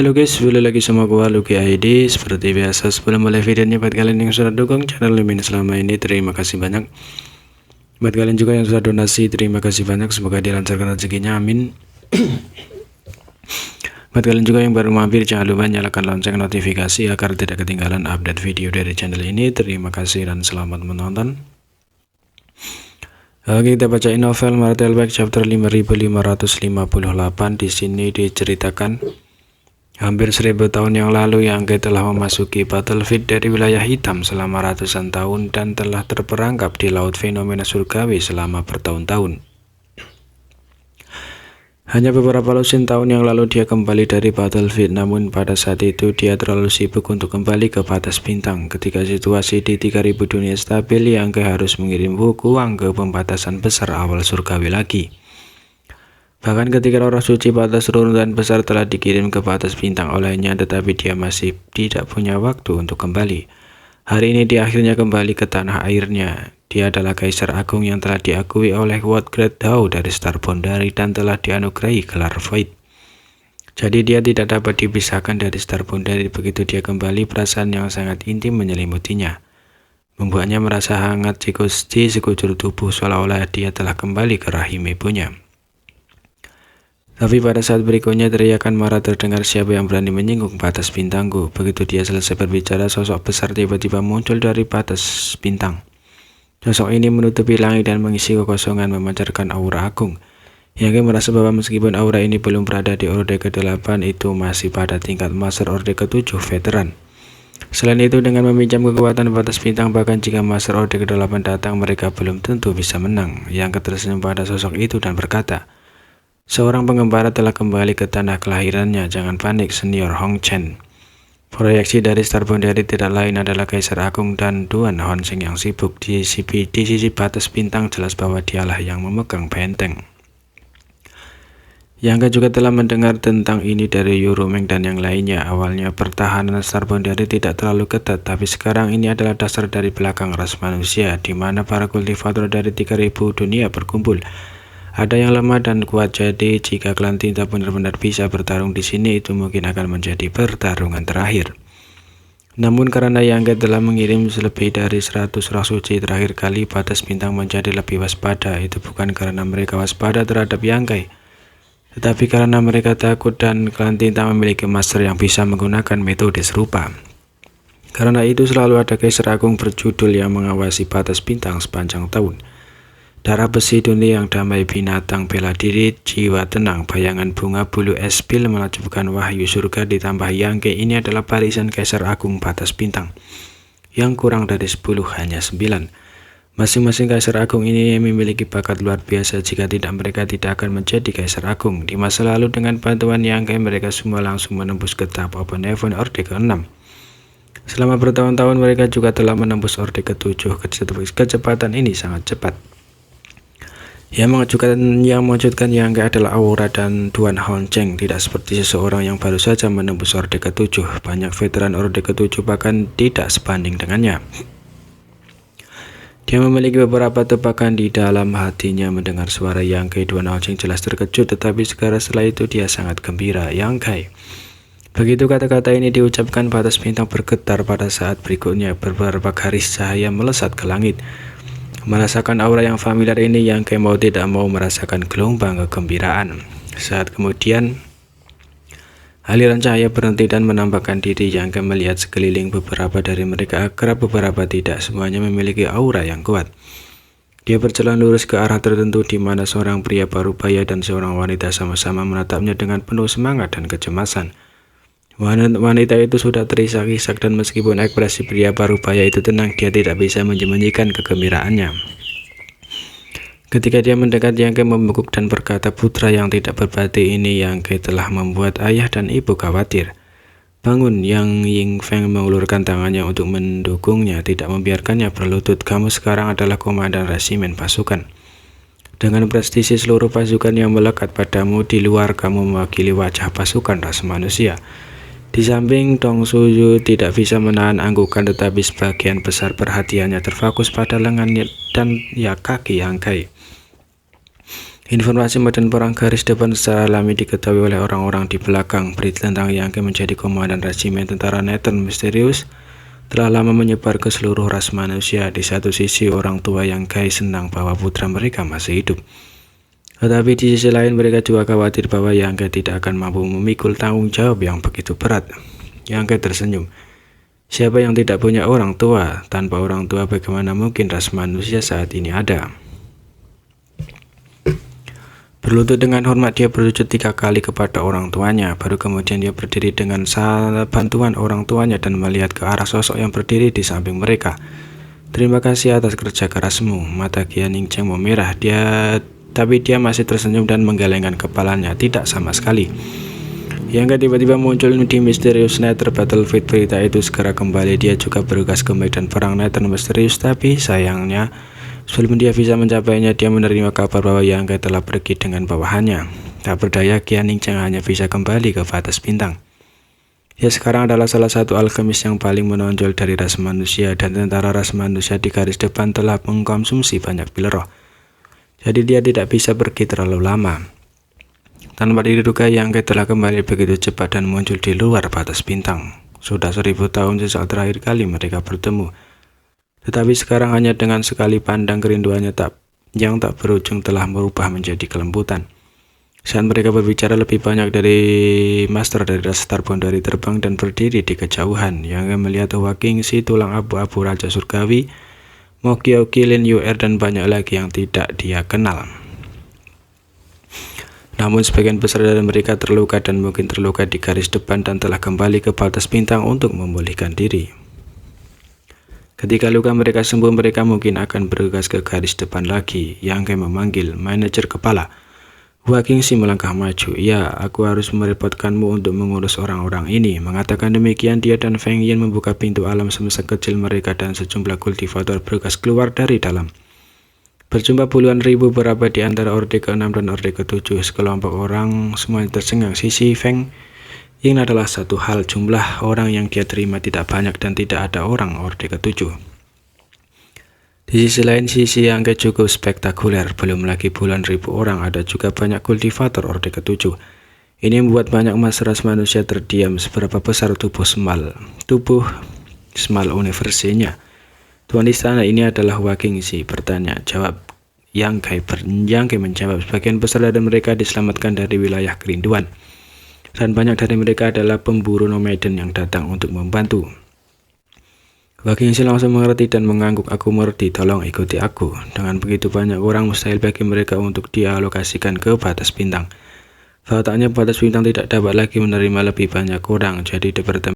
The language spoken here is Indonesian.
Halo guys, balik lagi sama gua Lucky ID. Seperti biasa, sebelum mulai videonya, buat kalian yang sudah dukung channel Lumin selama ini, terima kasih banyak. Buat kalian juga yang sudah donasi, terima kasih banyak. Semoga dilancarkan rezekinya, amin. Buat kalian juga yang baru mampir, jangan lupa nyalakan lonceng notifikasi agar tidak ketinggalan update video dari channel ini. Terima kasih dan selamat menonton. Oke, kita bacain novel Martel Back chapter 5558. Di sini diceritakan hampir 1000 tahun yang lalu Yangke telah memasuki battlefield dari wilayah hitam selama ratusan tahun dan telah terperangkap di laut fenomena surgawi selama bertahun-tahun. Hanya beberapa lusin tahun yang lalu dia kembali dari battlefield, namun pada saat itu dia terlalu sibuk untuk kembali ke batas bintang. Ketika situasi di 3000 dunia stabil, Yangke harus mengirim buku uang ke pembatasan besar awal surgawi lagi. Bahkan ketika roh suci batas runtutan besar telah dikirim ke batas bintang olehnya, tetapi dia masih tidak punya waktu untuk kembali. Hari ini dia akhirnya kembali ke tanah airnya. Dia adalah Kaisar Agung yang telah diakui oleh What Great Hao dari Star Boundary dan telah dianugerahi gelar Void. Jadi dia tidak dapat dipisahkan dari Star Boundary. Begitu dia kembali, perasaan yang sangat intim menyelimutinya, membuatnya merasa hangat di sekujur tubuh, seolah-olah dia telah kembali ke rahim ibunya. Tapi pada saat berikutnya teriakan marah terdengar, "Siapa yang berani menyinggung batas bintangku?" Begitu dia selesai berbicara, sosok besar tiba-tiba muncul dari batas bintang. Sosok ini menutupi langit dan mengisi kekosongan, memancarkan aura agung. Yangke merasa bahwa meskipun aura ini belum berada di Orde ke-8, itu masih pada tingkat Master Orde ke-7 veteran. Selain itu, dengan meminjam kekuatan batas bintang, bahkan jika Master Orde ke-8 datang, mereka belum tentu bisa menang. Yangke tersenyum pada sosok itu dan berkata, "Seorang pengembara telah kembali ke tanah kelahirannya. Jangan panik, senior Hong Chen." Proyeksi dari Star Boundary tidak lain adalah Kaisar Agung dan Tuan Hon Seng yang sibuk. Di sisi batas bintang jelas bahwa dialah yang memegang benteng. Yangke juga telah mendengar tentang ini dari Yurumeng dan yang lainnya. Awalnya pertahanan Star Boundary tidak terlalu ketat, tapi sekarang ini adalah dasar dari belakang ras manusia, di mana para kultivator dari 3000 dunia berkumpul. Ada yang lemah dan kuat, jadi jika klan tinta benar-benar bisa bertarung di sini, itu mungkin akan menjadi pertarungan terakhir. Namun karena Yangke telah mengirim lebih dari 100 roh suci, terakhir kali batas bintang menjadi lebih waspada. Itu bukan karena mereka waspada terhadap Yangke, tetapi karena mereka takut dan klan tinta memiliki master yang bisa menggunakan metode serupa. Karena itu selalu ada Kaisar Agung berjudul yang mengawasi batas bintang sepanjang tahun. Darah besi, dunia yang damai, binatang bela diri, jiwa tenang, bayangan bunga, bulu es pil, menakjubkan wahyu surga, ditambah Yangke. Ini adalah barisan Kaisar Agung batas bintang. Yang kurang dari 10 hanya 9. Masing-masing Kaisar Agung ini memiliki bakat luar biasa. Jika tidak, mereka tidak akan menjadi Kaisar Agung. Di masa lalu dengan bantuan Yangke, mereka semua langsung menembus ke tahap Open Heaven Orde ke-6. Selama bertahun-tahun mereka juga telah menembus Orde ke-7. Kecepatan ini sangat cepat. Yang mengejutkan Yangke adalah aura dan Tuan Hon Cheng. Tidak seperti seseorang yang baru saja menembus Orde ke-7. Banyak veteran Orde ke-7 bahkan tidak sebanding dengannya. Dia memiliki beberapa tebakan di dalam hatinya mendengar suara Yangke. Tuan Hon Cheng jelas terkejut, tetapi setelah itu dia sangat gembira. "Yangke." Begitu kata-kata ini diucapkan, batas bintang bergetar. Pada saat berikutnya beberapa garis cahaya melesat ke langit. Merasakan aura yang familiar ini, Yangke mau tidak mau merasakan gelombang kegembiraan. Saat kemudian aliran cahaya berhenti dan menampakkan diri. Yangke melihat sekeliling, beberapa dari mereka akrab, beberapa tidak. Semuanya memiliki aura yang kuat. Dia berjalan lurus ke arah tertentu, di mana seorang pria parubaya dan seorang wanita sama-sama menatapnya dengan penuh semangat dan kecemasan. Wanita itu sudah terisak-isak, dan meskipun ekspresi pria parubaya itu tenang, dia tidak bisa menyembunyikan kegembiraannya. Ketika dia mendekat, Yangke membungkuk dan berkata, "Putra yang tidak berbakti ini." Yangke telah membuat ayah dan ibu khawatir. "Bangun!" Yang Yingfeng mengulurkan tangannya untuk mendukungnya, tidak membiarkannya berlutut. "Kamu sekarang adalah komandan resimen pasukan. Dengan prestisi seluruh pasukan yang melekat padamu, di luar kamu mewakili wajah pasukan ras manusia. Di samping Dong Suyu tidak bisa menahan anggukan, tetapi sebagian besar perhatiannya terfokus pada lengan dan kaki Yangke. Informasi medan perang garis depan secara alami diketahui oleh orang-orang di belakang. Berita tentang Yang Kai menjadi komandan resimen tentara Nathan misterius telah lama menyebar ke seluruh ras manusia. Di satu sisi, orang tua Yang Kai senang bahwa putra mereka masih hidup. Tetapi di sisi lain, mereka juga khawatir bahwa Yang Kai tidak akan mampu memikul tanggung jawab yang begitu berat. Yang Kai tersenyum. Siapa yang tidak punya orang tua? Tanpa orang tua, bagaimana mungkin ras manusia saat ini ada? Berlutut dengan hormat, dia bersujud 3 kali kepada orang tuanya. Baru kemudian dia berdiri dengan bantuan orang tuanya dan melihat ke arah sosok yang berdiri di samping mereka. Terima kasih atas kerja kerasmu. Mata Qian Yingcheng memerah. Tapi dia masih tersenyum dan menggelengkan kepalanya. Tidak sama sekali. Yang tiba-tiba muncul di Mysterious Nether Battlefield. Berita itu segera kembali. Dia juga bergegas ke medan perang Nether Mysterious, tapi sayangnya sebelum dia bisa mencapainya, dia menerima kabar bahwa Yang Kai telah pergi dengan bawahannya. Tak berdaya, Qian Yingcheng hanya bisa kembali ke batas bintang. Dia sekarang adalah salah satu alkemis yang paling menonjol dari ras manusia, dan tentara ras manusia di garis depan telah mengkonsumsi banyak pil roh. Jadi dia tidak bisa pergi terlalu lama. Tanpa diduga, Yang Kai telah kembali begitu cepat dan muncul di luar batas bintang. Sudah 1000 tahun sejak terakhir kali mereka bertemu. Tetapi sekarang hanya dengan sekali pandang, kerinduannya yang tak berujung telah berubah menjadi kelembutan. Saat mereka berbicara, lebih banyak dari master dari ras Starbond dari terbang dan berdiri di kejauhan. Yang melihat Hua Qingxi, tulang abu-abu Raja Surgawi, Mo Qiaoqi, Lin Yuer, dan banyak lagi yang tidak dia kenal. Namun sebagian besar dari mereka terluka dan mungkin terluka di garis depan dan telah kembali ke batas bintang untuk memulihkan diri. Ketika luka mereka sembuh, mereka mungkin akan bergegas ke garis depan lagi. Yang Kai memanggil manajer kepala. Hua Qingxi melangkah maju. Ya, aku harus merepotkanmu untuk mengurus orang-orang ini. Mengatakan demikian, dia dan Feng Yin membuka pintu alam semesta kecil mereka dan sejumlah kultivator bergegas keluar dari dalam. Berjumlah puluhan ribu berada di antara Orde ke-6 dan Orde ke-7. Sekelompok orang semuanya tercengang. Sisi Feng Yin adalah satu hal, jumlah orang yang dia terima tidak banyak dan tidak ada orang Orde ke-7. Di sisi lain, sisi Yang Kai cukup spektakuler, belum lagi puluhan ribu orang, ada juga banyak kultivator Orde ke-7. Ini membuat banyak ras manusia terdiam. Seberapa besar tubuh Small Universe-nya? Tuan istana ini adalah Hua Qingxi, bertanya. Jawab Yang Kai menjawab, sebagian besar dari mereka diselamatkan dari wilayah kerinduan. Dan banyak dari mereka adalah pemburu nomaden yang datang untuk membantu. Hua Qingxi langsung mengerti dan mengangguk. Aku mengerti, tolong ikuti aku. Dengan begitu banyak orang, mustahil bagi mereka untuk dialokasikan ke batas bintang. Faktanya batas bintang tidak dapat lagi menerima lebih banyak orang, jadi departemen